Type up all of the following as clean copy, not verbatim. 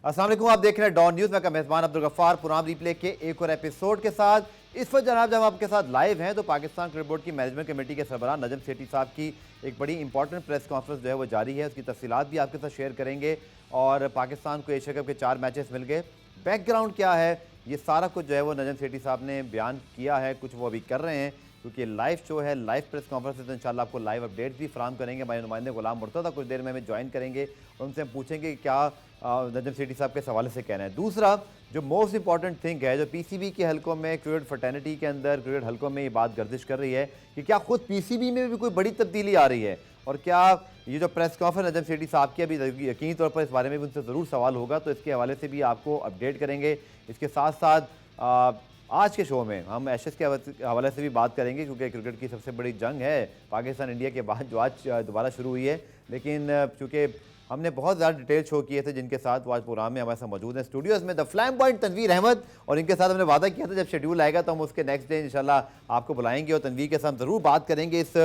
अस्सलाम वालेकुम, आप देख रहे हैं डॉन न्यूज़। मैं का मेज़बान अब्दुल गफ्फार पुराम रिप्ले के एक और एपिसोड के साथ इस वक्त जनाब जब आपके साथ लाइव हैं तो पाकिस्तान क्रिकेट बोर्ड की मैनेजमेंट कमेटी के सरबराह नजम सेठी साहब की एक बड़ी इंपॉर्टेंट प्रेस कॉन्फ्रेंस जो है वो जारी है। उसकी तफसीलात भी आपके साथ शेयर करेंगे और पाकिस्तान को एशिया कप के 4 मैचेस मिल गए, बैकग्राउंड क्या है, ये सारा कुछ जो है वो नजम सेठी साहब ने बयान किया है। कुछ वो अभी कर रहे हैं क्योंकि लाइव शो है, लाइव प्रेस कॉन्फ्रेंस है, तो इंशाल्लाह आपको लाइव अपडेट भी फराम करेंगे। हमारे नुमाइंदे गुलाम मुर्तज़ा कुछ देर में हमें ज्वाइन करेंगे और उनसे हम पूछेंगे कि क्या नजम सेठी साहब के हवाले से कहना है। दूसरा जो मोस्ट इंपॉर्टेंट थिंग है, जो पीसीबी के हलकों में, क्रिकेट फर्टर्निटी के अंदर, क्रिकेट हलकों में ये बात गर्दिश कर रही है कि क्या खुद पीसीबी में भी कोई बड़ी तब्दीली आ रही है और क्या ये जो प्रेस कॉन्फ्रेंस नजम सेठी साहब की, अभी यकीनी तौर पर इस बारे में भी उनसे ज़रूर सवाल होगा, तो इसके हवाले से भी आपको अपडेट करेंगे। इसके साथ साथ आज के शो में हम एशेज़ के हवाले से भी बात करेंगे क्योंकि क्रिकेट की सबसे बड़ी जंग है पाकिस्तान इंडिया के बाद जो आज दोबारा शुरू हुई है। लेकिन चूँकि हमने बहुत ज़्यादा डिटेल शो किए थे जिनके साथ वो आज प्रोग्राम में हमारे साथ मौजूद हैं स्टूडियोज़ में, द फ्लैम्बॉयंट तनवीर अहमद, और इनके साथ हमने वादा किया था जब शेड्यूल आएगा तो हम उसके नेक्स्ट डे इंशाल्लाह आपको बुलाएंगे और तनवीर के साथ ज़रूर बात करेंगे इस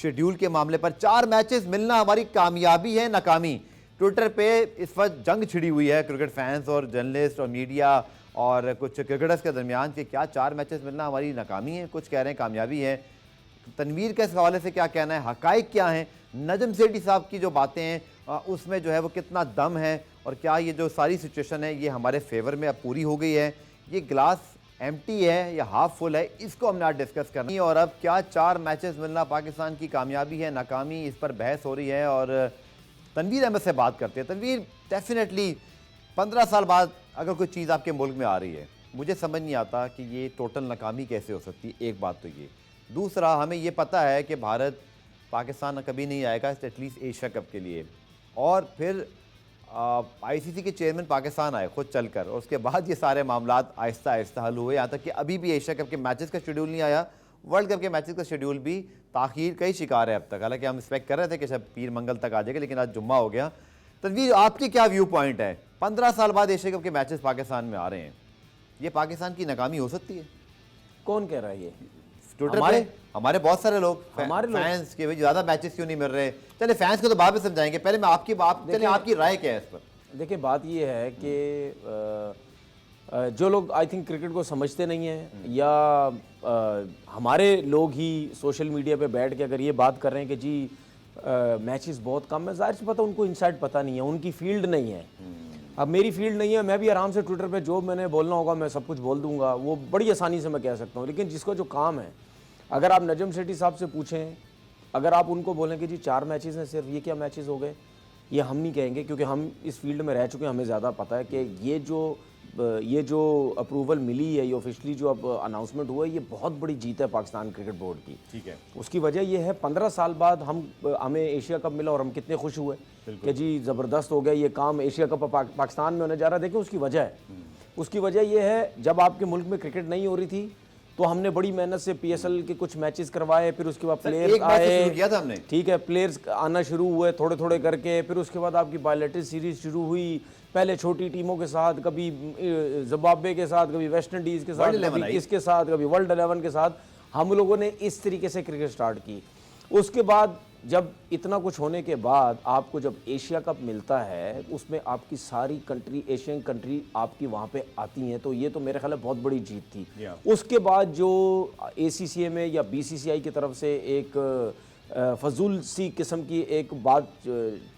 शेड्यूल के मामले पर। 4 मैचेस मिलना हमारी कामयाबी है नाकामी, ट्विटर पर इस वक्त जंग छिड़ी हुई है क्रिकेट फैंस और जर्नलिस्ट और मीडिया और कुछ क्रिकेटर्स के दरमियान कि क्या 4 मैचेस मिलना हमारी नाकामी है, कुछ कह रहे हैं कामयाबी है। तनवीर के इस हवाले से क्या कहना है, हकाइक क्या हैं, नजम सेठी साहब की जो बातें हैं उसमें जो है वो कितना दम है और क्या ये जो सारी सिचुएशन है ये हमारे फेवर में अब पूरी हो गई है, ये ग्लास एम्प्टी है या हाफ फुल है, इसको हमने आज डिस्कस करनी है। और अब क्या 4 मैचेस मिलना पाकिस्तान की कामयाबी है नाकामी, इस पर बहस हो रही है और तनवीर अहमद से बात करते हैं। तनवीर, डेफिनेटली 15 साल बाद अगर कोई चीज़ आपके मुल्क में आ रही है, मुझे समझ नहीं आता कि ये टोटल नाकामी कैसे हो सकती है। एक बात तो ये, दूसरा हमें ये पता है कि भारत पाकिस्तान कभी नहीं आएगा एटलीस्ट एशिया कप के लिए, और फिर आईसीसी के चेयरमैन पाकिस्तान आए खुद चलकर और उसके बाद ये सारे मामलात आहिस्ता आहिस्ता हल हुए, यहाँ तक कि अभी भी एशिया कप के मैचेस का शेड्यूल नहीं आया, वर्ल्ड कप के मैचेस का शेड्यूल भी ताख़ीर का ही शिकार है अब तक। हालांकि हम एक्सपेक्ट कर रहे थे कि शायद पीर मंगल तक आ जाएगा, लेकिन आज जुम्मा हो गया। तनवीर, आपकी क्या व्यू पॉइंट है, 15 साल बाद एशिया कप के मैचेस पाकिस्तान में आ रहे हैं, ये पाकिस्तान की नाकामी हो सकती है? कौन कह रहा है ये? ट्विटर पे हमारे बहुत सारे लोग, हमारे फैंस के ज़्यादा मैचेस क्यों नहीं मिल रहे। चले फैंस को तो बाद में समझाएंगे, पहले मैं आपकी बात, चलिए आपकी राय क्या है इस पर? देखिए, बात ये है कि जो लोग आई थिंक क्रिकेट को समझते नहीं हैं या हमारे लोग ही सोशल मीडिया पे बैठ के अगर ये बात कर रहे हैं कि जी मैचेस बहुत कम है, जाहिर से पता उनको इनसाइड पता नहीं है, उनकी फील्ड नहीं है। अब मेरी फील्ड नहीं है, मैं भी आराम से ट्विटर पे जो मैंने बोलना होगा मैं सब कुछ बोल दूंगा, वो बड़ी आसानी से मैं कह सकता हूँ। लेकिन जिसको जो काम है, अगर आप नजम सेठी साहब से पूछें, अगर आप उनको बोलें कि जी 4 मैचेस हैं सिर्फ, ये क्या मैचेस हो गए, ये हम नहीं कहेंगे क्योंकि हम इस फील्ड में रह चुके हैं, हमें ज़्यादा पता है कि ये जो अप्रूवल मिली है, ये ऑफिशियली जो अब अनाउंसमेंट हुआ है, ये बहुत बड़ी जीत है पाकिस्तान क्रिकेट बोर्ड की। ठीक है, उसकी वजह ये है 15 साल बाद हमें एशिया कप मिला और हम कितने खुश हुए कि जी ज़बरदस्त हो गया ये काम, एशिया कप पाकिस्तान में होने जा रहा है। देखिए उसकी वजह है, उसकी वजह ये है जब आपके मुल्क में क्रिकेट नहीं हो रही थी तो हमने बड़ी मेहनत से पीएसएल के कुछ मैचेस करवाए, फिर उसके बाद प्लेयर्स आए, किया था हमने, ठीक है, प्लेयर्स आना शुरू हुए थोड़े थोड़े करके, फिर उसके बाद आपकी बायलैटरल सीरीज शुरू हुई, पहले छोटी टीमों के साथ, कभी जिम्बाब्वे के साथ, कभी वेस्ट इंडीज़ के साथ, कभी किसके साथ, कभी वर्ल्ड 11 के साथ, हम लोगों ने इस तरीके से क्रिकेट स्टार्ट की। उसके बाद जब इतना कुछ होने के बाद आपको जब एशिया कप मिलता है, उसमें आपकी सारी कंट्री, एशियन कंट्री आपकी वहाँ पे आती हैं, तो ये तो मेरे ख्याल में बहुत बड़ी जीत थी। उसके बाद जो ACCA में या BCCI की तरफ से एक फजूल सी किस्म की एक बात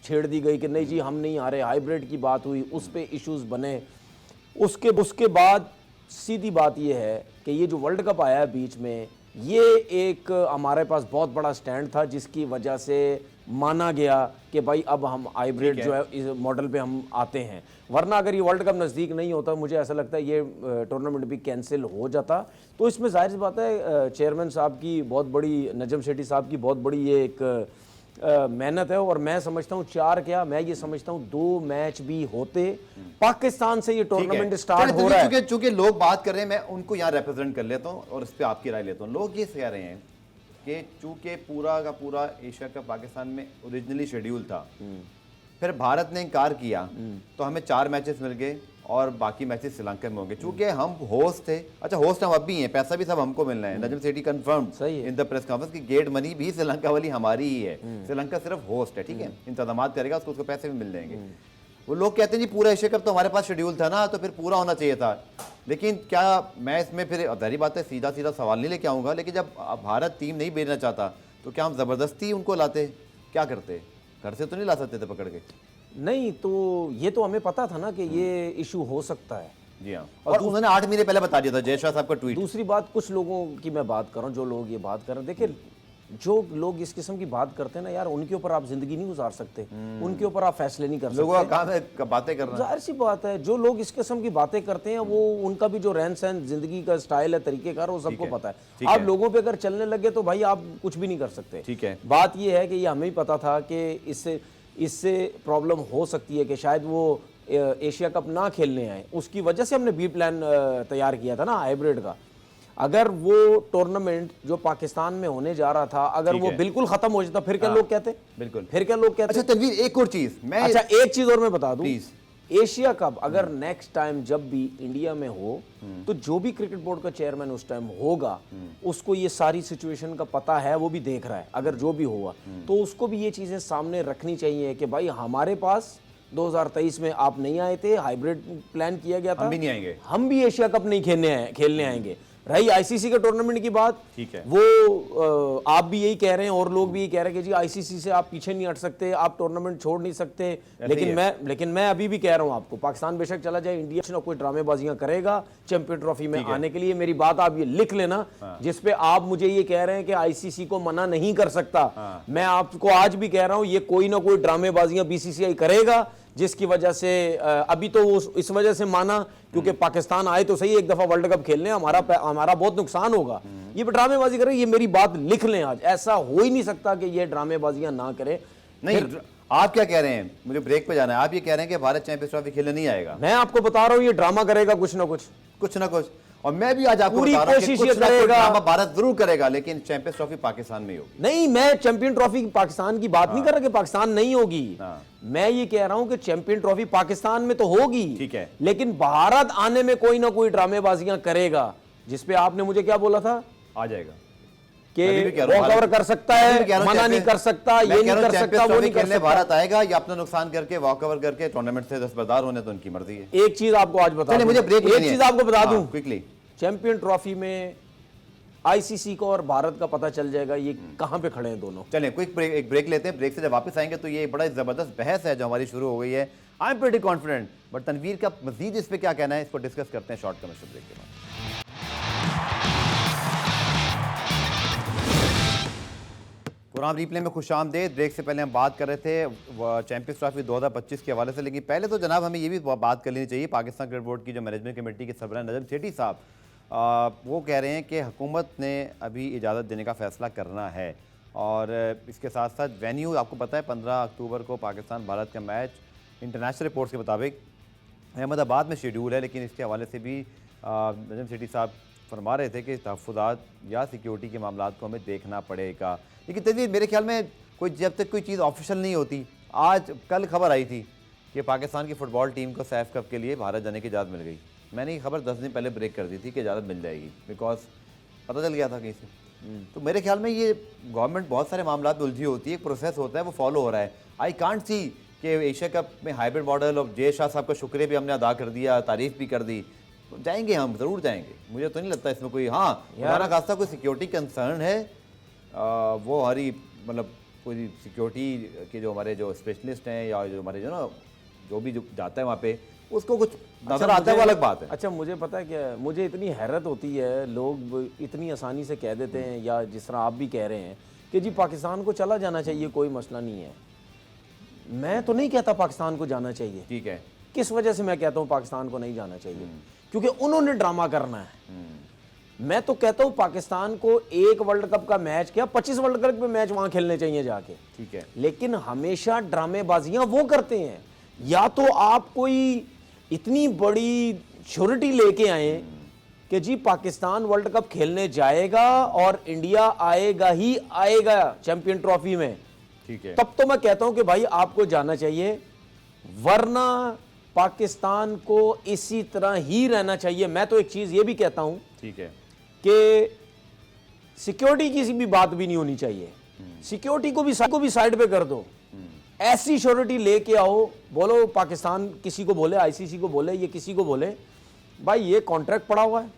छेड़ दी गई कि नहीं जी हम नहीं आ रहे, हाइब्रिड की बात हुई, उस पर इश्यूज बने। उसके बाद सीधी बात ये है कि ये जो वर्ल्ड कप आया है बीच में, ये एक हमारे पास बहुत बड़ा स्टैंड था जिसकी वजह से माना गया कि भाई अब हम हाइब्रिड जो है इस मॉडल पे हम आते हैं, वरना अगर ये वर्ल्ड कप नज़दीक नहीं होता मुझे ऐसा लगता है ये टूर्नामेंट भी कैंसिल हो जाता। तो इसमें जाहिर सी बात है चेयरमैन साहब की बहुत बड़ी, नजम सेठी साहब की बहुत बड़ी ये एक मेहनत है, और मैं समझता हूँ 4 क्या, मैं ये समझता हूँ 2 मैच भी होते पाकिस्तान से ये टूर्नामेंट स्टार्ट हो रहा है। चूंकि लोग बात कर रहे हैं, मैं उनको यहाँ रिप्रेजेंट कर लेता हूँ और इस पर आपकी राय लेता हूँ। लोग ये कह रहे हैं कि चूंकि पूरा का पूरा एशिया कप पाकिस्तान में ओरिजिनली शेड्यूल था, फिर भारत ने इनकार किया तो हमें 4 मैचेस मिल गए और बाकी मैचेस श्रीलंका में होंगे। चूंकि हम होस्ट थे, अच्छा होस्ट हम अब भी हैं, पैसा भी सब हमको मिलना है, Najam Sethi confirmed in the press conference की गेट मनी भी श्रीलंका वाली हमारी ही है, श्रीलंका सिर्फ होस्ट है, ठीक है, इंतजाम करेगा, उसको पैसे भी मिल जाएंगे। वो लोग कहते हैं जी पूरा एशिया कप तो हमारे पास शेड्यूल था ना, तो फिर पूरा होना चाहिए था। लेकिन क्या मैं इसमें फिर जाहिर बात है सीधा सीधा सवाल नहीं लेके आऊँगा, लेकिन जब भारत टीम नहीं भेजना चाहता तो क्या हम ज़बरदस्ती उनको लाते, क्या करते? घर से तो नहीं ला सकते थे पकड़ के? नहीं, तो ये तो हमें पता था ना कि ये इशू हो सकता है। जी हाँ, और उन्होंने 8 महीने पहले बता दिया था, जय शाह साहब का ट्वीट। दूसरी बात, कुछ लोगों की मैं बात कर रहा हूँ, जो लोग ये बात कर रहे हैं, देखिए जो लोग इस किस्म की बात करते हैं ना यार, उनके ऊपर आप जिंदगी नहीं गुजार सकते, उनके ऊपर आप फैसले नहीं कर सकते। लोगों का काम है बातें करना। जाहिर सी बात है, जो लोग इस किस्म की बातें करते हैं वो उनका भी जो रहन सहन, जिंदगी का स्टाइल है, तरीकेकार, वो सबको पता है। आप लोगों पे अगर चलने लगे तो भाई आप कुछ भी नहीं कर सकते। ठीक है, बात ये है कि ये हमें ही पता था कि इससे प्रॉब्लम हो सकती है कि शायद वो एशिया कप ना खेलने आए, उसकी वजह से हमने बी प्लान तैयार किया था ना हाइब्रिड का। अगर वो टूर्नामेंट जो पाकिस्तान में होने जा रहा था, अगर वो बिल्कुल खत्म हो जाता, फिर क्या लोग कहते? बिल्कुल, फिर क्या लोग कहते? अच्छा तनवीर, एक और चीज मैं, अच्छा एक चीज और मैं बता दूं, एशिया कप अगर नेक्स्ट टाइम जब भी इंडिया में हो, तो जो भी क्रिकेट बोर्ड का चेयरमैन उस टाइम होगा, उसको ये सारी सिचुएशन का पता है, वो भी देख रहा है। अगर जो भी हुआ तो उसको भी ये चीजें सामने रखनी चाहिए कि भाई हमारे पास 2023 में आप नहीं आए थे, हाइब्रिड प्लान किया गया था, हम भी नहीं आएंगे, हम भी एशिया कप नहीं खेलने आएंगे। रही आईसीसी के टूर्नामेंट की बात, ठीक है, वो आप भी यही कह रहे हैं और लोग भी यही कह रहे हैं कि जी आईसीसी से आप पीछे नहीं हट सकते, आप टूर्नामेंट छोड़ नहीं सकते। लेकिन मैं अभी भी कह रहा हूं आपको, पाकिस्तान बेशक चला जाए, इंडिया ना कोई ड्रामेबाजियां करेगा चैंपियन ट्रॉफी में आने के लिए। मेरी बात आप ये लिख लेना, जिसपे आप मुझे ये कह रहे हैं कि आईसीसी को मना नहीं कर सकता, मैं आपको आज भी कह रहा हूं ये कोई ना कोई ड्रामेबाजियां बीसीसीआई करेगा, जिसकी वजह से अभी तो वो इस वजह से माना क्योंकि पाकिस्तान आए तो सही एक दफा वर्ल्ड कप खेलने, हमारा बहुत नुकसान होगा, ये ड्रामेबाजी करे। ये मेरी बात लिख लें आज, ऐसा हो ही नहीं सकता कि ये ड्रामेबाजियां ना करे। नहीं, आप क्या कह रहे हैं? मुझे ब्रेक पे जाना है। आप ये कह रहे हैं कि भारत चैंपियंस ट्रॉफी खेलने नहीं आएगा? मैं आपको बता रहा हूं ये ड्रामा करेगा कुछ ना कुछ। और मैं भी आज आपको पूरी बता रहा हूं कि कोशिश कुछ ये ना कुछ करेगा। ड्रामा भारत जरूर करेगा, लेकिन चैंपियंस ट्रॉफी पाकिस्तान में ही होगी। नहीं, मैं चैंपियन ट्रॉफी पाकिस्तान की बात नहीं कर रहा कि पाकिस्तान नहीं होगी, मैं ये कह रहा हूं कि चैंपियन ट्रॉफी पाकिस्तान में तो होगी, ठीक है, लेकिन भारत आने में कोई ना कोई ड्रामेबाजियां करेगा, जिसपे आपने मुझे क्या बोला था? आ जाएगा कि वॉक ओवर कर सकता है, मना नहीं कर सकता, ये नहीं कर सकता, वो नहीं कर सकता। भारत आएगा या अपना नुकसान करके वॉक ओवर करके टूर्नामेंट से दस्तबरदार होने, तो उनकी मर्जी है। एक चीज आपको आज बता दूं, मुझे ब्रेक, एक चीज आपको बता दूं क्विकली, चैंपियन ट्रॉफी में आईसीसी को और भारत का पता चल जाएगा ये कहां पे खड़े हैं दोनों। चलें क्विक ब्रेक, एक ब्रेक लेते हैं। ब्रेक से जब वापस आएंगे तो ये बड़ा जबरदस्त बहस है जो हमारी शुरू हो गई है। I am pretty confident, but Tanveer का मजीद इस पे क्या कहना है, इसको डिस्कस करते हैं शॉर्ट कमर्शियल ब्रेक के बाद। प्रोग्राम रिप्ले में खुशामदीद। ब्रेक से पहले हम बात कर रहे थे चैंपियंस ट्रॉफी 2025 के हवाले से, लेकिन पहले तो जनाब हमें ये भी बात कर लेनी चाहिए, पाकिस्तान क्रिकेट बोर्ड की जो मैनेजमेंट कमेटी के सरबराह नजम सेठी साहब, वो कह रहे हैं कि हुकूमत ने अभी इजाज़त देने का फ़ैसला करना है, और इसके साथ साथ वेन्यू आपको पता है 15 अक्टूबर को पाकिस्तान भारत का मैच इंटरनेशनल रिपोर्ट्स के मुताबिक अहमदाबाद में शेड्यूल है, लेकिन इसके हवाले से भी नजम सेठी साहब फरमा रहे थे कि तहफ़्फ़ुज़ात या सिक्योरिटी के मामलों को हमें देखना पड़ेगा। लेकिन तनवीर, मेरे ख्याल में कोई जब तक कोई चीज़ ऑफिशियल नहीं होती, आज कल खबर आई थी कि पाकिस्तान की फ़ुटबॉल टीम को सैफ कप के लिए भारत जाने की इजाज़त मिल गई। मैंने ये खबर 10 दिन पहले ब्रेक कर दी थी कि इजाज़त मिल जाएगी, बिकॉज पता चल गया था कहीं से। तो मेरे ख्याल में ये गवर्नमेंट बहुत सारे मामला में उलझी होती है, एक प्रोसेस होता है, वो फॉलो हो रहा है। आई कांट सी कि एशिया कप में हाइब्रिड मॉडल, और जय शाह साहब का शुक्रिया भी हमने अदा कर दिया, तारीफ़ भी कर दी, तो जाएंगे, हम ज़रूर जाएंगे। मुझे तो नहीं लगता इसमें कोई, हाँ खुदा खास्ता कोई सिक्योरिटी कंसर्न है, वो हमारी मतलब कोई सिक्योरिटी के जो हमारे जो स्पेशलिस्ट हैं या जो हमारे जो भी जाता है वहाँ पे, उसको कुछ नजर आता है, वो अलग बात है। अच्छा, मुझे पता है क्या, मुझे इतनी हैरत होती है, लोग इतनी आसानी से कह देते हैं, या जिस तरह आप भी कह रहे हैं कि जी पाकिस्तान को चला जाना चाहिए, कोई मसला नहीं है। मैं तो नहीं कहता पाकिस्तान को जाना चाहिए, ठीक है। किस वजह से मैं कहता हूँ पाकिस्तान को नहीं जाना चाहिए? क्योंकि उन्होंने ड्रामा करना है। मैं तो कहता हूँ पाकिस्तान को एक वर्ल्ड कप का मैच, क्या 25 वर्ल्ड कप के मैच वहां खेलने चाहिए जाके, ठीक है। लेकिन हमेशा ड्रामेबाजियां वो करते हैं। या तो आप कोई इतनी बड़ी श्योरिटी लेके आए कि जी पाकिस्तान वर्ल्ड कप खेलने जाएगा और इंडिया आएगा ही आएगा चैंपियन ट्रॉफी में, ठीक है, तब तो मैं कहता हूं कि भाई आपको जाना चाहिए, वरना पाकिस्तान को इसी तरह ही रहना चाहिए। मैं तो एक चीज ये भी कहता हूं, ठीक है, कि सिक्योरिटी की भी बात भी नहीं होनी चाहिए, सिक्योरिटी को भी साइड पे कर दो। ऐसी श्योरिटी लेके आओ, बोलो पाकिस्तान किसी को बोले, आईसीसी को बोले, ये किसी को बोले, भाई ये कॉन्ट्रैक्ट पड़ा हुआ है,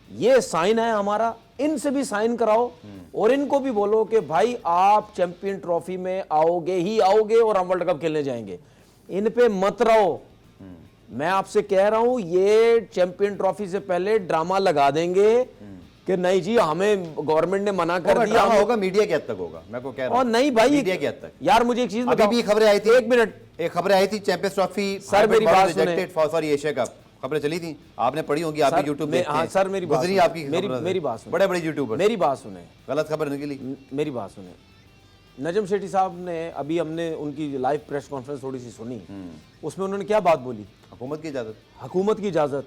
ये साइन है हमारा, इनसे भी साइन कराओ और इनको भी बोलो कि भाई आप चैंपियन ट्रॉफी में आओगे ही आओगे और हम वर्ल्ड कप खेलने जाएंगे। इन पे मत रहो। मैं आपसे कह रहा हूं ये चैंपियन ट्रॉफी से पहले ड्रामा लगा देंगे कि नहीं जी हमें गवर्नमेंट ने मना कर दिया। होगा मीडिया के हद तक होगा, मैं को कह रहा हूं। और नहीं भाई मीडिया के हद तक। यार मुझे एक चीज अभी भी खबरें आई थी, एक मिनट, एक खबरें आई थी चैंपियंस ट्रॉफी सर मेरी बात सुने, सॉरी एशिया कप खबरें चली थी, आपने पढ़ी होंगी, आप यूट्यूब देखते हैं। हाँ सर मेरी बात, आपकी मेरी बात सुने, बड़े बड़े यूट्यूबर, मेरी बात सुने, गलत खबर निकली। मेरी बात सुने, नजम सेठी साहब ने अभी हमने उनकी लाइव प्रेस कॉन्फ्रेंस थोड़ी सी सुनी, उसमें उन्होंने क्या बात बोली? हुकूमत की इजाजत, हुकूमत की इजाजत।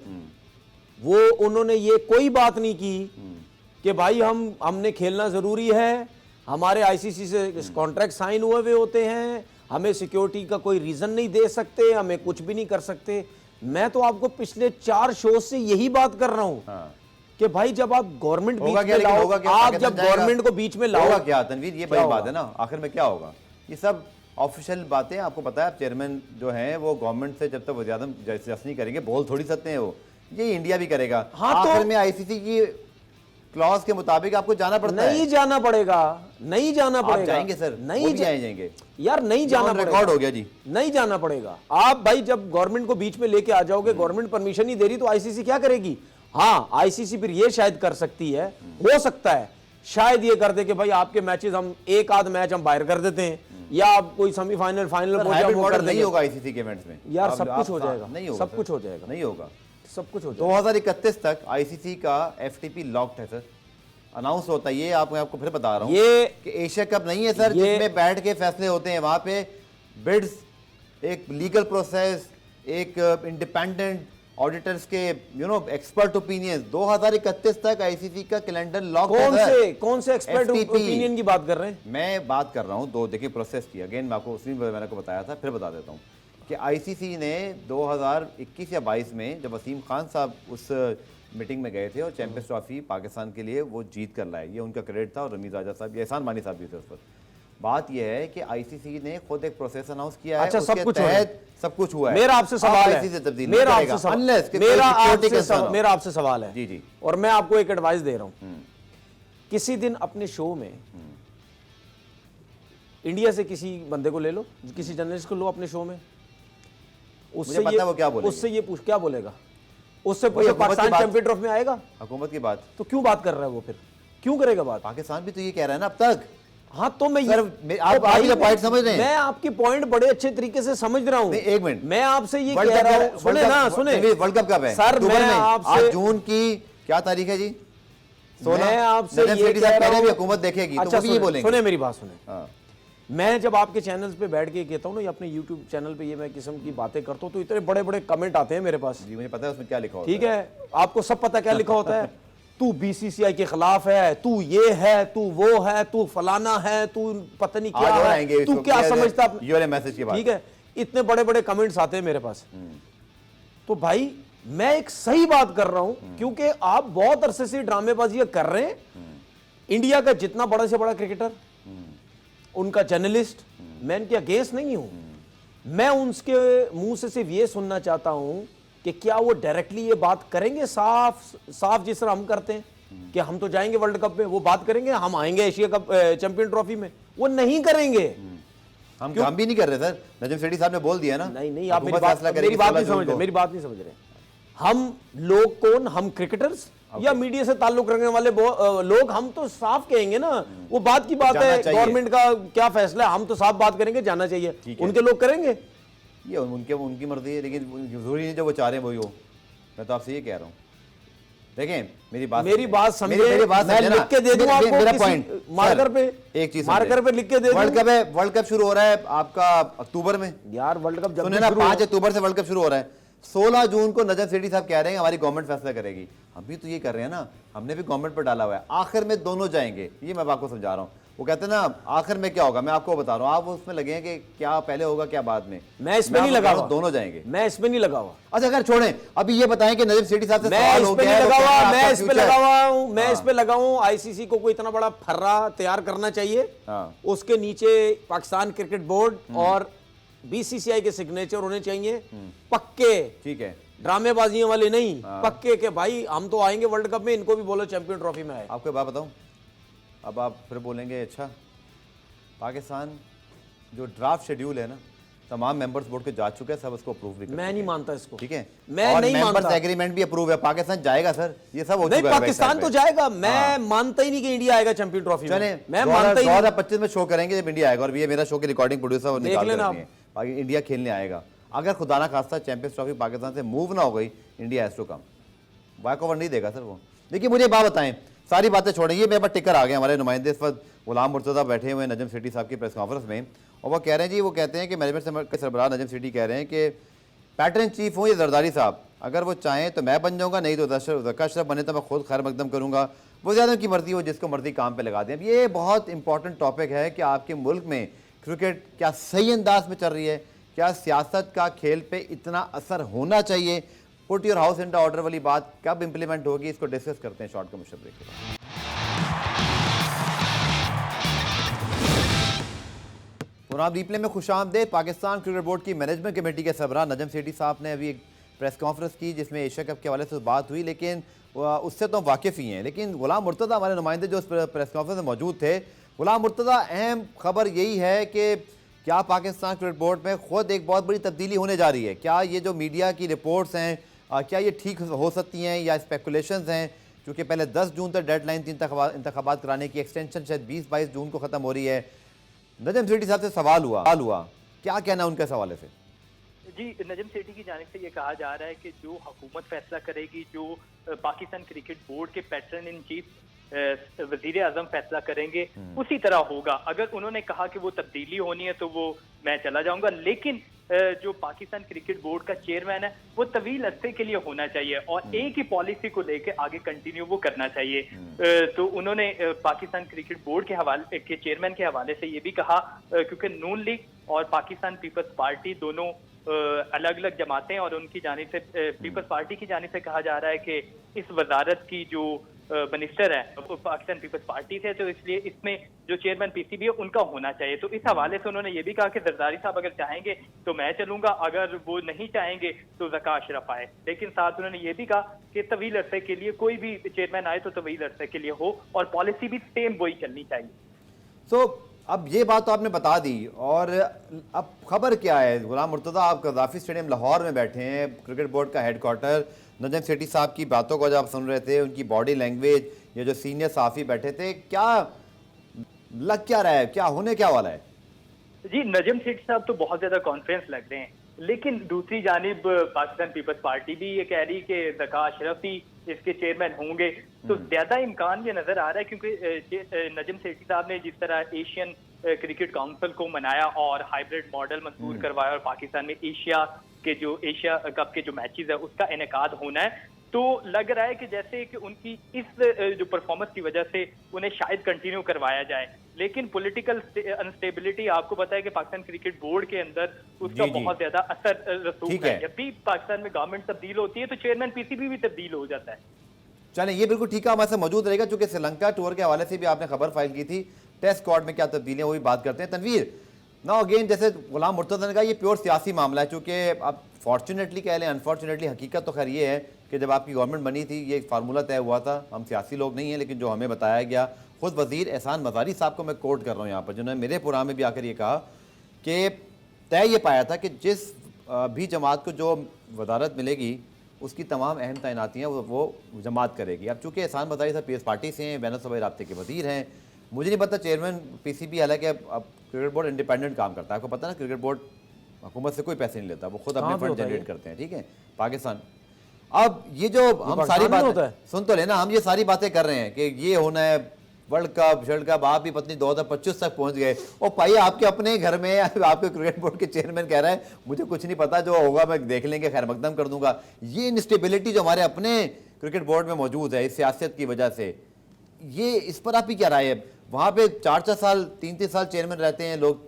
वो उन्होंने ये कोई बात नहीं की कि भाई हमने खेलना जरूरी है, हमारे आईसीसी से कॉन्ट्रैक्ट साइन हुए हुए होते हैं, हमें सिक्योरिटी का कोई रीजन नहीं दे सकते, हमें कुछ भी नहीं कर सकते। मैं तो आपको पिछले 4 शो से यही बात कर रहा हूं कि भाई जब आप गवर्नमेंट बीच में लाओ, आप जब गवर्नमेंट को बीच में लाओ, क्या तनवीर, ये बड़ी बात है ना, आखिर में क्या होगा? ये सब ऑफिशियल बातें आपको पता है। आप चेयरमैन जो हैं वो गवर्नमेंट से जब तक वज़ीर-ए-आज़म जज नहीं करेंगे, बोल थोड़ी सकते हैं वो, ये इंडिया भी करेगा। हाँ, आखिर में आईसीसी की क्लॉज के मुताबिक आपको जाना पड़ता है। नहीं जाना पड़ेगा, नहीं जाना पड़ेगा। जाएंगे सर, नहीं जाएंगे यार, नहीं जाना पड़ेगा। रिकॉर्ड हो गया जी, नहीं जाना पड़ेगा। आप भाई जब गवर्नमेंट को बीच में लेके आ जाओगे, गवर्नमेंट परमिशन नहीं दे रही तो आईसीसी क्या करेगी? हाँ, आईसीसी फिर ये शायद कर सकती है, हो सकता है शायद ये कर दे कि भाई आपके मैचेस हम एक आध मैच हम बाहर कर देते हैं, या आप कोई सेमीफाइनल फाइनल नहीं होगा आईसीसी के इवेंट्स में। यार सब कुछ हो जाएगा, नहीं होगा, सब कुछ हो जाएगा, नहीं होगा, सब कुछ हो जाएगा। 2031 तक आईसीसी का एफटीपी लॉक्ड है सर, अनाउंस होता है। ये आपको फिर बता रहा हूँ ये कि एशिया कप नहीं है सर जिसमें बैठ के फैसले होते हैं। वहां पे बिड्स, एक लीगल प्रोसेस, एक इंडिपेंडेंट ऑडिटर्स के एक्सपर्ट ओपिनियन। 2031 तक आईसीसी का कैलेंडर लॉक है। कौन से एक्सपर्ट ओपिनियन की बात कर रहे हैं? मैं बात कर रहा हूँ दो, देखिए प्रोसेस की, अगेन मैं आपको मैंने को बताया था, फिर बता देता हूँ कि आईसीसी ने 2021 या 22 में जब वसीम खान साहब उस मीटिंग में गए थे और चैंपियंस ट्रॉफी पाकिस्तान के लिए वो जीत कर लाए, ये उनका क्रेडिट था, और रमीज राजा साहब, एहसान मानी साहब भी थे उस पर। बात यह है कि आईसीसी ने खुद एक प्रोसेस अनाउंस किया है, अच्छा, उसके तहत सब कुछ हुआ है। मेरा आपसे सवाल है, मेरा आपसे सवाल है जी जी, और मैं आपको एक एडवाइस दे रहा हूं। किसी दिन अपने शो में इंडिया से किसी बंदे को ले लो, किसी जर्नलिस्ट को लो अपने शो में, उससे ये पूछ, क्या बोलेगा? उससे पूछे पाकिस्तान चैंपियन ट्रॉफी में आएगा? हुकूमत की बात तो क्यों बात कर रहा है वो? फिर क्यों करेगा बात? पाकिस्तान भी तो ये कह रहा है ना अब तक। हाँ तो मैं आप पॉइंट समझ रहे हैं, मैं आपकी पॉइंट बड़े अच्छे तरीके से समझ रहा हूँ। एक मिनट, मैं आपसे ये कह रहा हूँ, सुने ना, सुने, वर्ल्ड कप कब है सर? मैं आपसे, जून की क्या तारीख है जी? 16। मैं आपसे ये कह रहा हूँ हुकूमत देखेगी। अच्छा तो ये बोलेंगे, सुने मेरी बात सुने। मैं जब आपके चैनल्स पे बैठ के कहता हूँ ना, अपने यूट्यूब चैनल पे ये मैं किस्म की बातें करता हूँ, तो इतने बड़े बड़े कमेंट आते हैं मेरे पास। जी मुझे पता है उसमें क्या लिखा होता है। ठीक है, आपको सब पता क्या लिखा होता है? तू बीसीसीआई के खिलाफ है, तू ये है, तू वो है, तू फलाना है, तू पता नहीं क्या है, तू क्या समझता मैसेज के बाद। ठीक है, इतने बड़े बड़े कमेंट्स आते हैं मेरे पास। तो भाई मैं एक सही बात कर रहा हूं, क्योंकि आप बहुत अरसे से ड्रामेबाजी कर रहे हैं। इंडिया का जितना बड़ा से बड़ा क्रिकेटर, उनका जर्नलिस्ट, मैं इनके अगेंस्ट नहीं हूं। मैं उनके मुंह से सिर्फ ये सुनना चाहता हूं कि क्या वो डायरेक्टली ये बात करेंगे, साफ जिस तरह हम करते हैं कि हम तो जाएंगे वर्ल्ड कप में, वो बात करेंगे हम आएंगे एशिया कप चैंपियन ट्रॉफी में? वो नहीं करेंगे। हम भी नहीं कर रहे सर, नजम सेठी साहब ने बोल दिया ना। नहीं, आप मेरी बात नहीं समझ रहे, मेरी बात नहीं समझ रहे। हम लोग कौन, हम क्रिकेटर्स या मीडिया से ताल्लुक रखने वाले लोग, हम तो साफ कहेंगे ना। वो बात की बात है, गवर्नमेंट का क्या फैसला है, हम तो साफ बात करेंगे, जाना चाहिए। उनके लोग करेंगे, ये उनकी मर्जी है, लेकिन जरूरी नहीं जो वो चाह रहे हैं वही हो। मैं तो आपसे ये कह रहा हूँ, देखें मेरी बात समझे, मैं लिख के दे दूं आपको, मेरा पॉइंट मार्कर पे, एक चीज मार्कर पे लिख के दे दूं। वर्ल्ड कप शुरू हो रहा है आपका अक्टूबर में। यार वर्ल्ड कप जब सुने ना, 5 अक्टूबर से वर्ल्ड कप शुरू हो रहा है। 16 जून को नजम सेठी साहब कह रहे हैं हमारी गवर्नमेंट फैसला करेगी। हम भी तो ये कर रहे हैं ना, हमने भी गवर्नमेंट पर डाला हुआ है। आखिर में दोनों जाएंगे, ये मैं आपको समझा रहा हूँ। वो कहते हैं ना आखिर में क्या होगा, मैं आपको बता रहा हूँ, आप उसमें लगे हैं कि क्या पहले होगा क्या बाद में। मैं इसमें नहीं लगा हुआ, दोनों जाएंगे, मैं इसमें नहीं लगा हुआ। अच्छा अगर छोड़ें, अभी ये बताएं कि नजम सेठी साहब से मैं सवाल इस हो पे गया नहीं है, लगा तो हुआ, क्या मैं आपका इस पे फ्यूचर- लगा हुआ हूं, मैं इस पे लगा हूं। आईसीसी को कोई इतना बड़ा फर्रा तैयार करना चाहिए, उसके नीचे पाकिस्तान क्रिकेट बोर्ड और बीसीसीआई के सिग्नेचर होने चाहिए पक्के, ठीक है, ड्रामेबाजियों वाले नहीं, पक्के के भाई हम तो आएंगे वर्ल्ड कप में, इनको भी बोलो चैंपियन ट्रॉफी में आए। आपको एक बात बताऊं, अब आप फिर बोलेंगे अच्छा पाकिस्तान जो ड्राफ्ट शेड्यूल है ना, तमाम मेंबर्स बोर्ड के जा चुके हैं, सब उसको अप्रूव भी कर मैं नहीं मानता इसको, ठीक है, मैं नहीं मानता। एग्रीमेंट भी अप्रूव है, पाकिस्तान जाएगा सर, ये सब हो नहीं, चुका है। पाकिस्तान तो जाएगा, मैं मानता ही नहीं कि इंडिया आएगा चैंपियन ट्रॉफी में। चले मैं मानता ही नहीं। 2025 में शो करेंगे जब इंडिया आएगा, और ये मेरा शो की रिकॉर्डिंग प्रोड्यूसर और निकाल लेना देते हैं, बाकी इंडिया खेलने आएगा। अगर खुदा ना खास्ता चैंपियंस ट्रॉफी पाकिस्तान से मूव ना हो गई, India has to come, back over नहीं देगा सर वो। देखिए मुझे बात बताएं, सारी बातें छोड़ेंगे, मेरे पास टिकर आ गए, हमारे नुमाइंदे इस वक्त गुलाम मुर्तज़ा बैठे हुए हैं नजम सेठी साहब की प्रेस कॉन्फ्रेंस में, और वो कह रहे हैं जी, वो कहते हैं कि मैनेजमेंट के सरबराह नजम सेठी कह रहे हैं कि पैटर्न चीफ हूँ ये जरदारी साहब, अगर वो चाहें तो मैं बन जाऊँगा, नहीं तो ज़का अशरफ बने तो मैं खुद खैर मकदम करूँगा, वो ज़्यादा उनकी मर्जी हो, जिसको मर्जी काम पे लगा दें। अब ये बहुत इंपॉर्टेंट टॉपिक है कि आपके मुल्क में क्रिकेट क्या सही अंदाज में चल रही है, क्या सियासत का खेल पे इतना असर होना चाहिए, put your house in the order वाली बात कब इंप्लीमेंट होगी, इसको डिस्कस करते हैं शॉर्ट कमर्शियल ब्रेक के बाद। पुराम रिप्ले में खुशामदेद। पाकिस्तान क्रिकेट बोर्ड की मैनेजमेंट कमेटी के सरबराह नजम सेठी साहब ने अभी एक प्रेस कॉन्फ्रेंस की जिसमें एशिया कप के हवाले से बात हुई, लेकिन उससे तो वाकिफ़ ही हैं, लेकिन गुलाम मुर्तज़ा हमारे नुमाइंदे जो उस प्रेस कॉन्फ्रेंस में मौजूद थे, गुलाम मुर्तज़ा अहम खबर यही है कि क्या पाकिस्तान क्रिकेट बोर्ड में खुद एक बहुत बड़ी तब्दीली होने जा रही है, क्या ये जो मीडिया की रिपोर्ट्स हैं क्या ये ठीक हो सकती हैं या स्पेकुलेशंस हैं, क्योंकि पहले 10 जून तक डेडलाइन थी इंतखाबात कराने की, एक्सटेंशन शायद 20-22 जून को ख़त्म हो रही है। नजम सेठी साहब से सवाल हुआ क्या कहना उनके हवाले से? जी, नजम सेठी की जानिब से ये कहा जा रहा है कि जो हुकूमत फैसला करेगी, जो पाकिस्तान क्रिकेट बोर्ड के पैटर्न इन चीफ वजीर आजम फैसला करेंगे उसी तरह होगा। अगर उन्होंने कहा कि वो तब्दीली होनी है तो वो मैं चला जाऊंगा, लेकिन जो पाकिस्तान क्रिकेट बोर्ड का चेयरमैन है वो तवील अरसे के लिए होना चाहिए और एक ही पॉलिसी को लेके आगे कंटिन्यू वो करना चाहिए। तो उन्होंने पाकिस्तान क्रिकेट बोर्ड के हवाले के चेयरमैन के हवाले से ये भी कहा, क्योंकि नून लीग और पाकिस्तान पीपल्स पार्टी दोनों अलग अलग जमातें, और उनकी जानिब से पीपल्स पार्टी की जानिब से कहा जा रहा है कि इस वजारत की जो मिनिस्टर है वो पाकिस्तान पीपल्स पार्टी से, तो इसलिए इसमें जो चेयरमैन पीसीबी है उनका होना चाहिए। तो इस हवाले से उन्होंने ये भी कहा कि जरदारी साहब अगर चाहेंगे तो मैं चलूंगा, अगर वो नहीं चाहेंगे तो ज़का अशरफ आए, लेकिन साथ उन्होंने ये भी कहा कि तवील अरसे के लिए कोई भी चेयरमैन आए तो तवील अरसे के लिए हो और पॉलिसी भी सेम वही चलनी चाहिए। सो अब ये बात तो आपने बता दी, और अब खबर क्या है? गुलाम मुर्तज़ा आप कज़ाफ़ी स्टेडियम लाहौर में बैठे हैं, क्रिकेट बोर्ड का हेडक्वार्टर, नजम सेठी साहब की बातों को जब आप सुन रहे थे, उनकी बॉडी लैंग्वेज, ये जो सीनियर साफ़ी बैठे थे, क्या लग क्या रहा है, क्या होने क्या वाला है? जी, नजम सेठी साहब तो बहुत ज्यादा कॉन्फिडेंस लग रहे हैं, लेकिन दूसरी जानिब पाकिस्तान पीपल्स पार्टी भी ये कह रही कि ज़का अशरफ ही इसके चेयरमैन होंगे, तो ज्यादा इम्कान ये नजर आ रहा है, क्योंकि नजम सेठी साहब ने जिस तरह एशियन क्रिकेट काउंसिल को मनाया और हाइब्रिड मॉडल मंजूर करवाया और पाकिस्तान में एशिया कप के जो मैचेस है उसका इनेकाद होना है, तो लग रहा है कि जैसे कि उनकी इस जो परफॉर्मेंस की वजह से उन्हें शायद कंटिन्यू करवाया जाए। लेकिन पॉलिटिकल अनस्टेबिलिटी आपको पता है कि पाकिस्तान क्रिकेट बोर्ड के अंदर उसका बहुत ज्यादा असर रसूख है। जब भी पाकिस्तान में गवर्नमेंट तब्दील होती है तो चेयरमैन पीसीबी भी तब्दील हो जाता है। चलें, ये बिल्कुल ठीक है, हमारे साथ मौजूद रहेगा, चूंकि श्रीलंका टूर के हवाले से भी आपने खबर फाइल की थी, टेस्ट स्क्वाड में क्या तब्दीलियां, वो भी बात करते हैं। तनवीर, नाउ अगेन, जैसे गुलाम मुर्तज़ा ने कहा, ये प्योर सियासी मामला है, चूंकि आप फॉर्चुनेटली कह लें अनफॉर्चुनेटली, हकीकत तो खैर ये है कि जब आपकी गवर्नमेंट बनी थी ये फार्मूला तय हुआ था, हम सियासी लोग नहीं हैं, लेकिन जो हमें बताया गया, खुद वज़ीर एहसान मज़ारी साहब को मैं कोट कर रहा हूँ यहाँ पर, जिन्होंने मेरे प्रोग्राम में भी आकर ये कहा कि तय ये पाया था कि जिस भी जमात को जो वजारत मिलेगी उसकी तमाम अहम तैनातियाँ वो जमात करेगी। अब चूँकि एहसान मज़ारी साहब पीएस पार्टी से हैं, बैन सूबाई राब्ते के वज़ीर हैं, मुझे नहीं पता चेयरमैन पीसीबी, हालांकि अब क्रिकेट बोर्ड इंडिपेंडेंट काम करता है, आपको पता है ना, क्रिकेट बोर्ड हुकूमत से कोई पैसे नहीं लेता, वो खुद अपने फंड जनरेट करते हैं, ठीक है, पाकिस्तान। अब ये जो हम सारी बातें सुन तो लेना, हम ये सारी बातें कर रहे हैं कि ये होना है वर्ल्ड कप, आप भी पत्नी 2025 तक पहुंच गए, और भाई आपके अपने घर में आपके क्रिकेट बोर्ड के चेयरमैन कह रहा है मुझे कुछ नहीं पता, जो होगा मैं देख लेंगे, खैर मकदम कर दूंगा। ये इंस्टेबिलिटी जो हमारे अपने क्रिकेट बोर्ड में मौजूद है इस सियासत की वजह से, ये इस पर आपकी क्या राय है? वहाँ पे 4-4 साल 3-3 साल चेयरमैन रहते हैं लोग,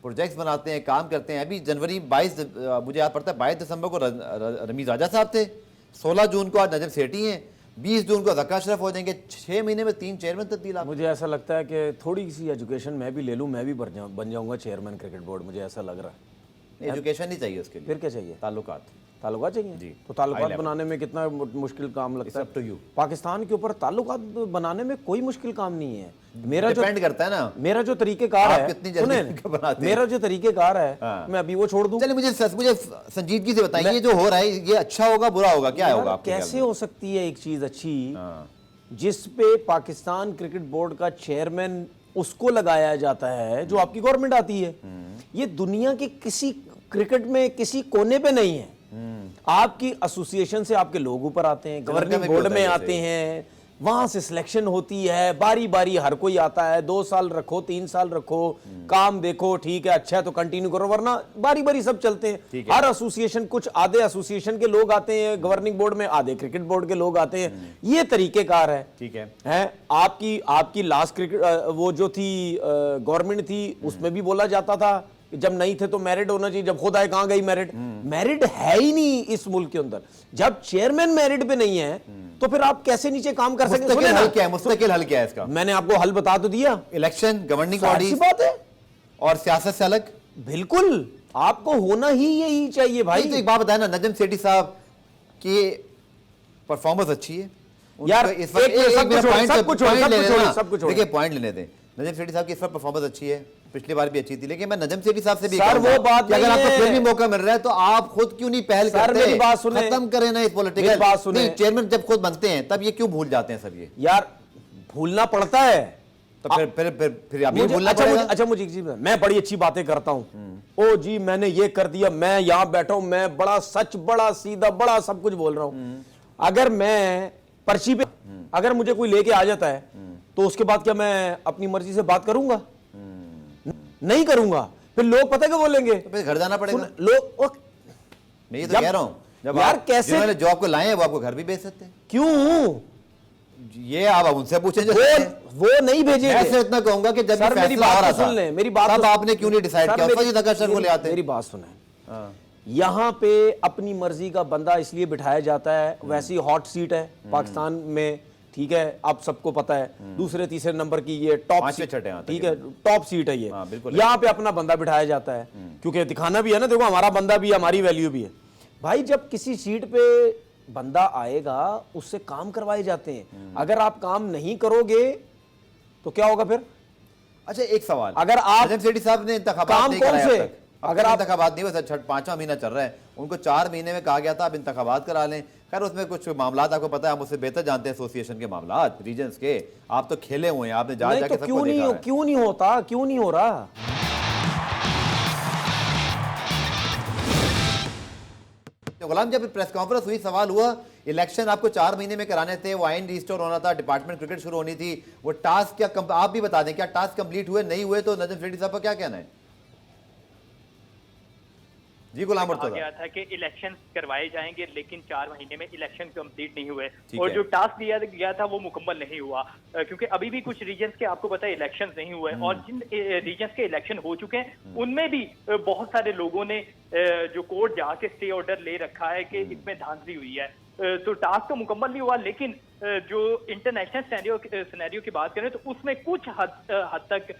प्रोजेक्ट्स बनाते हैं, काम करते हैं। अभी जनवरी 22 मुझे याद पड़ता है 22 दिसंबर को रमीज राजा साहब थे, 16 जून को आज नजम सेठी हैं, 20 जून को ज़का अशरफ हो जाएंगे। 6 महीने में 3 चेयरमैन तब्दील। मुझे ऐसा लगता है कि थोड़ी सी एजुकेशन मैं भी ले लूँ, मैं भी बन जाऊँगा चेयरमैन क्रिकेट बोर्ड, मुझे ऐसा लग रहा है। एजुकेशन नहीं चाहिए उसके लिए, फिर क्या चाहिए? ताल्लुकात चाहिए जी। तो ताल्लुकात बनाने में कितना मुश्किल काम लगता है? It's up to you। Pakistan के ऊपर ताल्लुकात बनाने में कोई मुश्किल काम नहीं है। मेरा जो डिपेंड करता है ना, मेरा जो तरीकेकार आप है, कितनी जल्दी बनाते हैं। मेरा जो तरीकेकार है, हाँ। मैं अभी वो छोड़ दूं। चलिए मुझे संजीदगी से बताइए, जो हो रहा है ये अच्छा होगा बुरा होगा, क्या होगा आपके कैसे ख्याल में? हो सकती है एक चीज अच्छी हाँ। जिस पे पाकिस्तान क्रिकेट बोर्ड का चेयरमैन उसको लगाया जाता है जो आपकी गवर्नमेंट आती है? ये दुनिया के किसी क्रिकेट में किसी कोने पे नहीं है। आपकी एसोसिएशन से आपके लोग ऊपर आते हैं, गवर्निंग बोर्ड में आते हैं, वहां से सिलेक्शन होती है, बारी बारी हर कोई आता है, 2 साल रखो 3 साल रखो, काम देखो, ठीक है अच्छा है तो कंटिन्यू करो, वरना बारी बारी सब चलते हैं। हर एसोसिएशन, कुछ आधे एसोसिएशन के लोग आते हैं गवर्निंग बोर्ड में, आधे क्रिकेट बोर्ड के लोग आते हैं। ये तरीकेकार है। ठीक है आपकी लास्ट क्रिकेट वो जो थी गवर्नमेंट थी, उसमें भी बोला जाता था जब नहीं थे तो मैरिड होना चाहिए, जब खुद आए कहां गई मैरिड? मैरिड है ही नहीं इस मुल्क के अंदर। जब चेयरमैन मैरिड पे नहीं है तो फिर आप कैसे नीचे काम कर सकते? मुस्तकिल हल क्या है? मुस्तकिल हल क्या है इसका? मैंने आपको हल बता तो दिया। इलेक्शन, गवर्निंग बॉडी बॉडी बात है, और सियासत से अलग। बिल्कुल आपको होना ही यही चाहिए भाई। तो एक बात बताया ना, नजम सेठी साहब की परफॉर्मेंस अच्छी है यार, इस वक्त। सब कुछ देखिए पॉइंट लेने दें, नजम सेठी साहब की इस वक्त परफॉर्मेंस अच्छी है, पिछली बार भी अच्छी थी, लेकिन मैं नजम सेठी साहब से भी सर वो बात कि अगर आपको फिर भी मौका मिल रहा है तो आप खुद क्यों नहीं पहल करते? मेरी बात सुने, खत्म करें ना इस पॉलिटिकल बात सुने। चेयरमैन जब खुद बनते हैं तब ये क्यों भूल जाते हैं सब? ये यार भूलना पड़ता है तो फिर अभी भूलना अच्छा पड़ेगा। अच्छा मुझे एक चीज, मैं बड़ी अच्छी बातें करता हूं, ओ जी मैंने ये कर दिया, मैं यहां बैठा हूं, मैं बड़ा सच, बड़ा सीधा, बड़ा सब कुछ बोल रहा हूं। अगर मैं पर्ची पे अगर मुझे कोई लेके आ जाता है तो उसके बाद क्या मैं अपनी मर्जी से बात करूंगा? नहीं करूंगा। फिर लोग पता क्या बोलेंगे? तो फिर घर जाना पड़ेगा। लोग मैं ये तो कह रहा हूं, जब यार आप कैसे जिन्होंने जॉब को लाए हैं वो आपको घर भी भेज सकते हैं। क्यों? ये आप उनसे पूछें जो वो नहीं भेजेंगे। मैं इतना कहूंगा कि जब सर मेरी बात सुन ले, मेरी बात तब आपने क्यों नहीं डिसाइड किया? फजील ज़का अशरफ को ले आते। मेरी बात सुने, यहां पे अपनी मर्जी का बंदा इसलिए बिठाया जाता है, वैसी हॉट सीट है पाकिस्तान में, ठीक है, आप सबको पता है, दूसरे तीसरे नंबर की ये टॉप सीट, ठीक है, टॉप सीट है ये। यहाँ पे अपना बंदा बिठाया जाता है क्योंकि दिखाना भी है ना, देखो हमारा बंदा भी है, हमारी वैल्यू भी है। भाई जब किसी सीट पे बंदा आएगा उससे काम करवाए जाते हैं, अगर आप काम नहीं करोगे तो क्या होगा फिर? अच्छा एक सवाल, अगर आप नजम सेठी साहब ने इंतखाबात नहीं कराया अब तक, अगर आप इंतखाबात नहीं हुए, 5वां महीना चल रहा है, उनको 4 महीने में कहा गया था आप इंतखाबात करा लें। खैर उसमें कुछ मामला आपको पता है, आप उससे बेहतर जानते हैं एसोसिएशन के मामला, रीजन्स के, आप तो खेले हुए हैं, आपने जाके तो क्यों नहीं होता, क्यों नहीं हो रहा? गुलाम जब प्रेस कॉन्फ्रेंस हुई, सवाल हुआ इलेक्शन आपको 4 महीने में कराने थे, वो आइन रिस्टोर होना था, डिपार्टमेंट क्रिकेट शुरू होनी थी, वो टास्क क्या आप भी बता दें, क्या टास्क कंप्लीट हुए? नहीं हुए तो नजम सेठी साहब का क्या कहना है? जी गुलाम कहा गया था कि इलेक्शन करवाए जाएंगे लेकिन 4 महीने में इलेक्शन कंप्लीट नहीं हुए, और जो टास्क दिया गया था वो मुकम्मल नहीं हुआ, क्योंकि अभी भी कुछ रीजन्स के आपको पता है इलेक्शन नहीं हुए, और जिन रीजन्स के इलेक्शन हो चुके हैं उनमें भी बहुत सारे लोगों ने जो कोर्ट जाके स्टे ऑर्डर ले रखा है कि इसमें धांधली हुई है। तो टास्क तो मुकम्मल नहीं हुआ, लेकिन जो इंटरनेशनल सिनेरियो की बात करें तो उसमें कुछ हद तक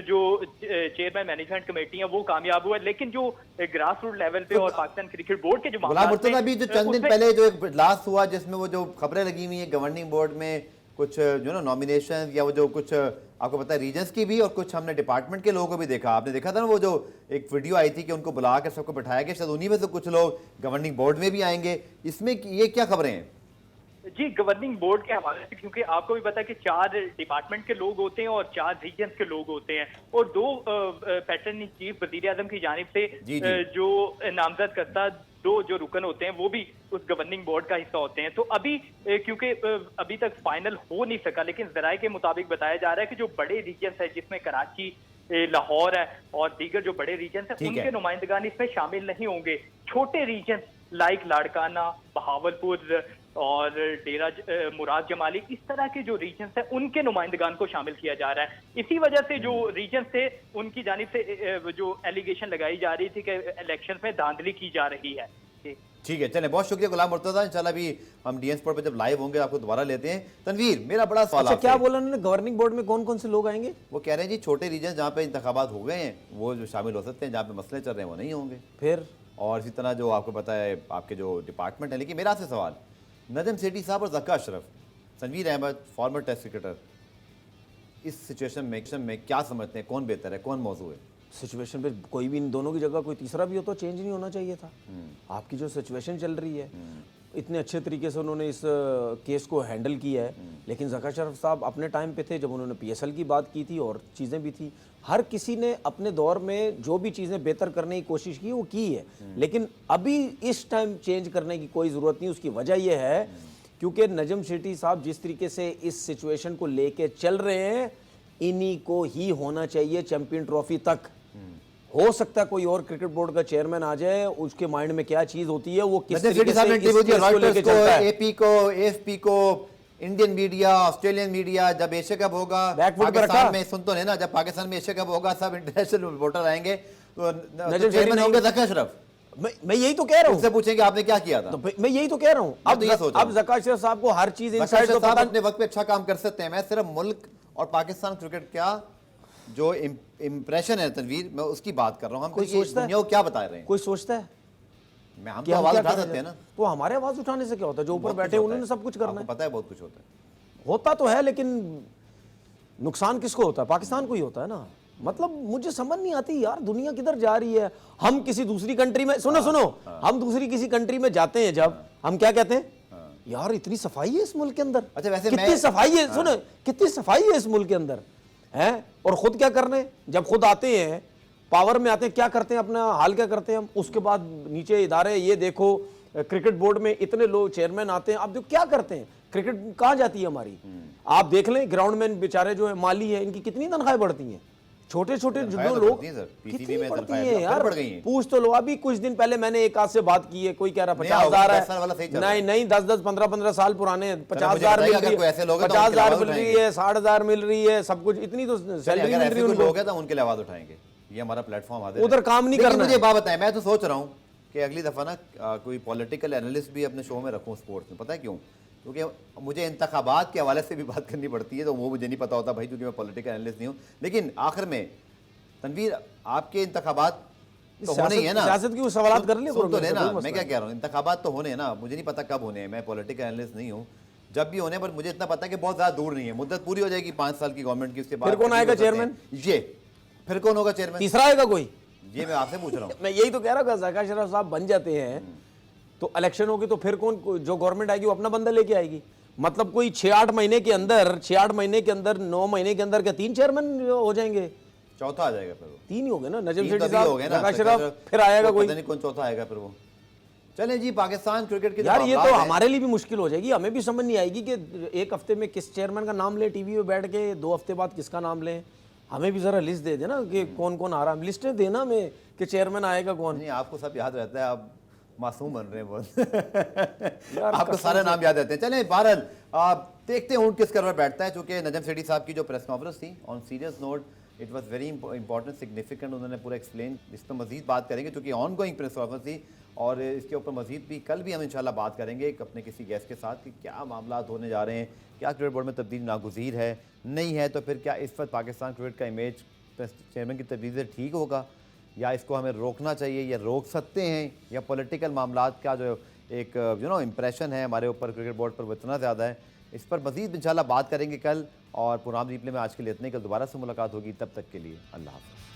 जो चेयरमैन मैनेजमेंट कमेटी है वो कामयाब हुआ, लेकिन जो ग्रास रूट लेवल पे और पाकिस्तान क्रिकेट बोर्ड के जो मामला भी जो चंद दिन पहले जो एक लास्ट हुआ जिसमें वो जो खबरें लगी हुई है गवर्निंग बोर्ड में कुछ जो ना नॉमिनेशन या वो जो कुछ आपको पता है रीजन्स की भी और कुछ हमने डिपार्टमेंट के लोगों को भी देखा, आपने देखा था ना वो जो एक वीडियो आई थी कि उनको बुला कर सबको बिठाया गया, शायद उन्हीं में से कुछ लोग गवर्निंग बोर्ड में भी आएंगे, इसमें ये क्या खबरें हैं? जी गवर्निंग बोर्ड के हवाले से, क्योंकि आपको भी पता है कि 4 डिपार्टमेंट के लोग होते हैं और 4 रीजन्स के लोग होते हैं, और 2 पैटर्न इन चीफ वजीर आजम की जानिब से जो नामजद करता 2 जो रुकन होते हैं वो भी उस गवर्निंग बोर्ड का हिस्सा होते हैं। तो अभी क्योंकि अभी तक फाइनल हो नहीं सका, लेकिन जराये के मुताबिक बताया जा रहा है कि जो बड़े रीजन्स है जिसमें कराची, लाहौर है और दीगर जो बड़े रीजन्स हैं उनके नुमाइंदगान इसमें शामिल नहीं होंगे। छोटे रीजन्स लाइक लाड़काना, बहावलपुर और डेरा मुराद जमाली, इस तरह के जो रीजन है उनके नुमाइंदगान को शामिल किया जा रहा है। इसी वजह से जो रीजन थे उनकी जानिब से जो एलिगेशन लगाई जा रही थी कि इलेक्शन में धांधली की जा रही है। ठीक है, चलें, बहुत शुक्रिया गुलाम मुर्तजा। इंशाल्लाह अभी हम डीएन स्पोर्ट पे जब लाइव होंगे आपको दोबारा लेते हैं। तनवीर, मेरा बड़ा सवाल अच्छा, क्या बोला उन्होंने, गवर्निंग बोर्ड में कौन कौन से लोग आएंगे? वो कह रहे हैं जी छोटे रीजन जहाँ पे इंतखाबात हो गए हैं वो जो शामिल हो सकते हैं, जहाँ पे मसले चल रहे हैं वो नहीं होंगे। फिर और इसी तरह जो आपको पता है आपके जो डिपार्टमेंट है। लेकिन मेरा आपसे सवाल, नजम सेठी साहब और Zaka Ashraf, Tanvir Ahmed former test cricketer, इस सिचुएशन में क्या समझते हैं, कौन बेहतर है, कौन मौजू है? सिचुएशन पे कोई भी इन दोनों की जगह कोई तीसरा भी हो तो चेंज नहीं होना चाहिए था। आपकी जो सिचुएशन चल रही है, इतने अच्छे तरीके से उन्होंने इस केस को हैंडल किया है। लेकिन ज़का अशरफ साहब अपने टाइम पे थे जब उन्होंने पीएसएल की बात की थी और चीज़ें भी थी। हर किसी ने अपने दौर में जो भी चीज़ें बेहतर करने की कोशिश की वो की है, लेकिन अभी इस टाइम चेंज करने की कोई ज़रूरत नहीं। उसकी वजह यह है क्योंकि नजम सेठी साहब जिस तरीके से इस सिचुएशन को लेके चल रहे हैं, इन्हीं को ही होना चाहिए चैंपियन ट्रॉफी तक। हो सकता है कोई और क्रिकेट बोर्ड का चेयरमैन आ जाए, उसके माइंड में क्या चीज होती है वो किस तरीके से इस केस को लेके चलता है। एपी को, एएफपी को, इंडियन मीडिया, ऑस्ट्रेलियन मीडिया, जब एशिया कप होगा पाकिस्तान में, सुन तो नहीं ना, जब पाकिस्तान में एशिया कप होगा सब इंटरनेशनल रिपोर्टर आएंगे तो चेयरमैन होंगे ज़का अशरफ। मैं यही तो कह रहा हूँ, उससे पूछेंगे आपने क्या किया था। तो मैं यही तो कह रहा हूँ। अब ज़का अशरफ साहब को हर चीज इनसाइड तो पता, अपने वक्त पे अच्छा काम कर सकते हैं। मैं सिर्फ मुल्क और पाकिस्तान क्रिकेट का जो इम्प्रेशन है तनवीर, मैं उसकी बात कर रहा हूँ। हम कोई सोचता है, क्या बता रहे हैं, कोई सोचता है मैं हम तो आवाज उठा सकते हैं ना। तो हमारे आवाज उठाने से क्या होता है? जो ऊपर बैठे उन्होंने सब कुछ करना है। पता है बहुत कुछ होता तो है, लेकिन नुकसान किसको होता है? पाकिस्तान को ही होता है ना। मतलब मुझे समझ नहीं आती यार, दुनिया किधर जा रही है। हम किसी दूसरी कंट्री में, सुनो, हम दूसरी किसी कंट्री में जाते हैं जब, हम क्या कहते हैं, यार इतनी सफाई है इस मुल्क के अंदर। अच्छा, वैसे कितनी सफाई है, सुनो कितनी सफाई है इस मुल्क के अंदर है। और खुद क्या कर रहे हैं, जब खुद आते हैं पावर में आते हैं, क्या करते हैं, अपना हाल क्या करते हैं हम। उसके बाद नीचे इदारे, ये देखो क्रिकेट बोर्ड में इतने लोग चेयरमैन आते हैं, आप देखो क्या करते हैं, क्रिकेट कहाँ जाती है हमारी। आप देख लें ग्राउंड में बेचारे जो है माली है, इनकी कितनी तनख्वाहें बढ़ती हैं। छोटे छोटे जो लोग कितनी बढ़ती हैं यार, पूछ तो लो। अभी कुछ दिन पहले मैंने एक आध से बात की है, कोई कह रहा 50,000 है, नहीं 10-10 15-15 साल पुराने 50,000 मिल रही है, 50,000 मिल रही है, 60,000 मिल रही है, सब कुछ इतनी तो सैलरी मिल रही है उनको। उनके लिए आवाज उठाएंगे, ये हमारा प्लेटफॉर्म उधर काम नहीं करना। मुझे बात बताएं, मैं तो सोच रहा हूँ कि अगली दफा ना कोई पॉलिटिकल एनालिस्ट भी अपने शो में रखूँ स्पोर्ट्स में। पता है क्यों? क्योंकि मुझे इंतखाबात के हवाले से भी बात करनी पड़ती है, तो वो मुझे नहीं पता होता भाई, क्योंकि मैं पॉलिटिकल एनालिस्ट नहीं हूँ। लेकिन आखिर में तनवीर, आपके इंतखाबात तो होने ही है ना, सियासत की सवाल कर लिया तो लेना। मैं क्या कह रहा हूँ, इंतखाबात तो होने हैं ना, मुझे नहीं पता कब होने हैं, मैं पॉलिटिकल एनालिस्ट नहीं हूँ। जब भी होने पर मुझे इतना पता है कि बहुत ज़्यादा दूर नहीं है, मुद्दत पूरी हो जाएगी 5 साल की गवर्नमेंट की, उसके बाद फिर कौन आएगा चेयरमैन? ये फिर कौन होगा चेयरमैन? तीसरा आएगा कोई? ये मैं आपसे पूछ रहा हूँ। मैं यही तो कह रहा हूँ, ज़का अशरफ साहब बन जाते हैं तो इलेक्शन होगी तो फिर कौन, जो गवर्नमेंट आएगी वो अपना बंदा लेके आएगी। मतलब कोई 6-8 महीने के अंदर, 6-8 महीने के अंदर, 9 महीने के अंदर क्या 3 चेयरमैन हो जाएंगे? चौथा आ जाएगा फिर वो। 3 ही हो गए ना, नजम सेठी साहब, ज़का अशरफ, फिर आएगा कोई, पता नहीं कौन चौथा आएगा फिर वो। चलें जी, पाकिस्तान क्रिकेट के यार ये तो हमारे लिए भी मुश्किल हो जाएगी। हमें भी समझ नहीं आएगी कि एक हफ्ते में किस चेयरमैन का नाम ले टीवी पे बैठ के, 2 हफ्ते बाद किसका नाम लें। हमें भी जरा लिस्ट दे देना कि कौन कौन आ रहा है, लिस्टें देना हमें कि चेयरमैन आएगा कौन। नहीं, आपको सब याद रहता है, आप मासूम बन रहे हैं बहुत। आपको सारे नाम याद रहते हैं। चलें, बहरहाल आप देखते हैं ऊँट किस करवर बैठता है। चूँकि नजम सेठी साहब की जो प्रेस कॉन्फ्रेंस थी, on serious note, it was very important, significant, उन्होंने पूरा एक्सप्लेन। इस पर मजीद बात करेंगे क्योंकि ऑन गोइंग प्रेस कॉन्फ्रेंस थी, और इसके ऊपर मजीद भी कल भी हम इंशाल्लाह बात करेंगे अपने किसी गेस्ट के साथ कि क्या मामला होने जा रहे हैं, क्या क्रिकेट बोर्ड में तब्दीली नागुज़ीर है, नहीं है तो फिर क्या इस वक्त पाकिस्तान क्रिकेट का इमेज चेयरमैन की तब्दीली से ठीक होगा, या इसको हमें रोकना चाहिए, या रोक सकते हैं, या पॉलिटिकल मामलात का जो एक इम्प्रेशन है हमारे ऊपर क्रिकेट बोर्ड पर वो इतना ज़्यादा है। इस पर मज़ीद इंशाल्लाह बात करेंगे कल। और प्रोग्राम रिप्ले में आज के लिए इतने, कल दोबारा से मुलाकात होगी। तब तक के लिए अल्लाह हाफ़िज़।